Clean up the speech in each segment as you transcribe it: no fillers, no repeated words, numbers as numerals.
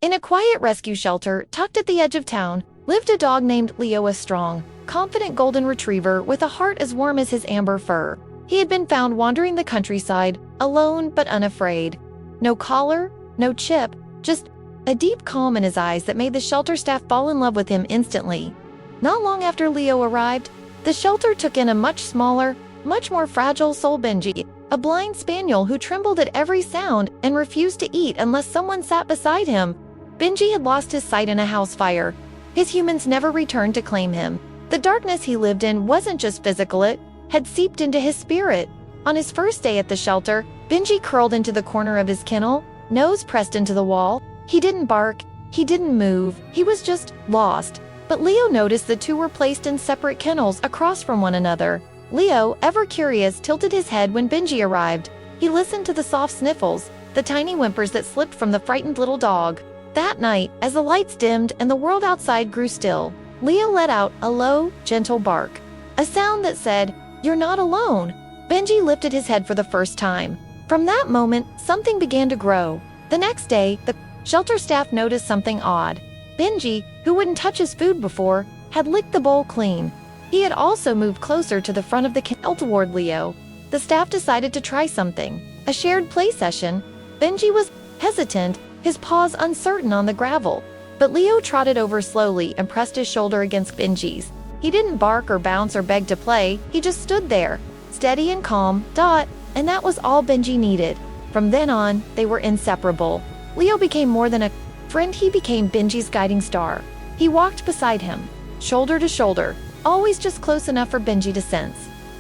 In a quiet rescue shelter tucked at the edge of town lived a dog named Leo, a strong, confident golden retriever with a heart as warm as his amber fur. He had been found wandering the countryside, alone but unafraid. No collar, no chip, just a deep calm in his eyes that made the shelter staff fall in love with him instantly. Not long after Leo arrived, the shelter took in a much smaller, much more fragile soul, Benji, a blind spaniel who trembled at every sound and refused to eat unless someone sat beside him. Benji had lost his sight in a house fire. His humans never returned to claim him. The darkness he lived in wasn't just physical, it had seeped into his spirit. On his first day at the shelter, Benji curled into the corner of his kennel, nose pressed into the wall. He didn't bark, he didn't move, he was just lost. But Leo noticed the two were placed in separate kennels across from one another. Leo, ever curious, tilted his head when Benji arrived. He listened to the soft sniffles, the tiny whimpers that slipped from the frightened little dog. That night, as the lights dimmed and the world outside grew still, Leo let out a low, gentle bark. A sound that said, "You're not alone." Benji lifted his head for the first time. From that moment, something began to grow. The next day, the shelter staff noticed something odd. Benji, who wouldn't touch his food before, had licked the bowl clean. He had also moved closer to the front of the kennel toward Leo. The staff decided to try something, a shared play session. Benji was hesitant, his paws uncertain on the gravel. But Leo trotted over slowly and pressed his shoulder against Benji's. He didn't bark or bounce or beg to play, he just stood there, steady and calm, and that was all Benji needed. From then on, they were inseparable. Leo became more than a friend, he became Benji's guiding star. He walked beside him, shoulder to shoulder, always just close enough for Benji to sense.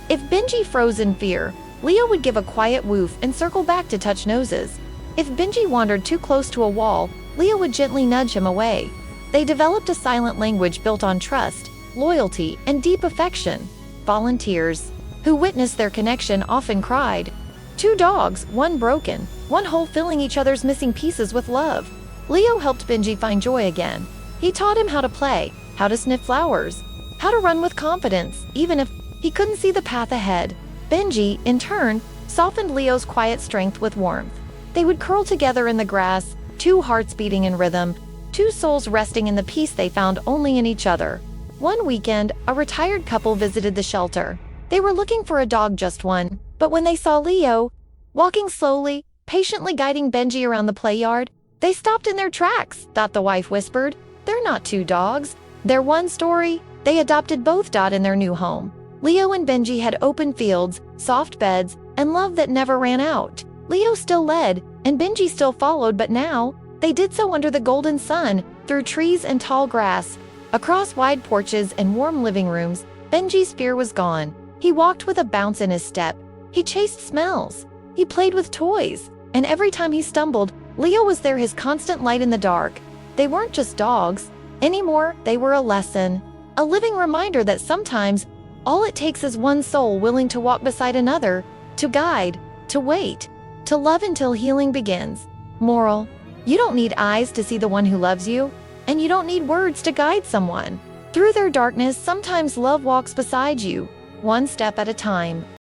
If Benji froze in fear, Leo would give a quiet woof and circle back to touch noses. If Benji wandered too close to a wall, Leo would gently nudge him away. They developed a silent language built on trust, loyalty, and deep affection. Volunteers who witnessed their connection often cried. Two dogs, one broken, one whole, filling each other's missing pieces with love. Leo helped Benji find joy again. He taught him how to play, how to sniff flowers, how to run with confidence, even if he couldn't see the path ahead. Benji, in turn, softened Leo's quiet strength with warmth. They would curl together in the grass, two hearts beating in rhythm, two souls resting in the peace they found only in each other. One weekend, a retired couple visited the shelter. They were looking for a dog, just one, but when they saw Leo, walking slowly, patiently guiding Benji around the play yard, they stopped in their tracks, the wife whispered. They're not two dogs, they're one story. They adopted both in their new home. Leo and Benji had open fields, soft beds, and love that never ran out. Leo still led, and Benji still followed, but now, they did so under the golden sun, through trees and tall grass. Across wide porches and warm living rooms, Benji's fear was gone. He walked with a bounce in his step. He chased smells. He played with toys. And every time he stumbled, Leo was there, his constant light in the dark. They weren't just dogs anymore, they were a lesson. A living reminder that sometimes, all it takes is one soul willing to walk beside another, to guide, to wait, to love until healing begins. Moral: you don't need eyes to see the one who loves you, and you don't need words to guide someone. Through their darkness, sometimes love walks beside you, one step at a time.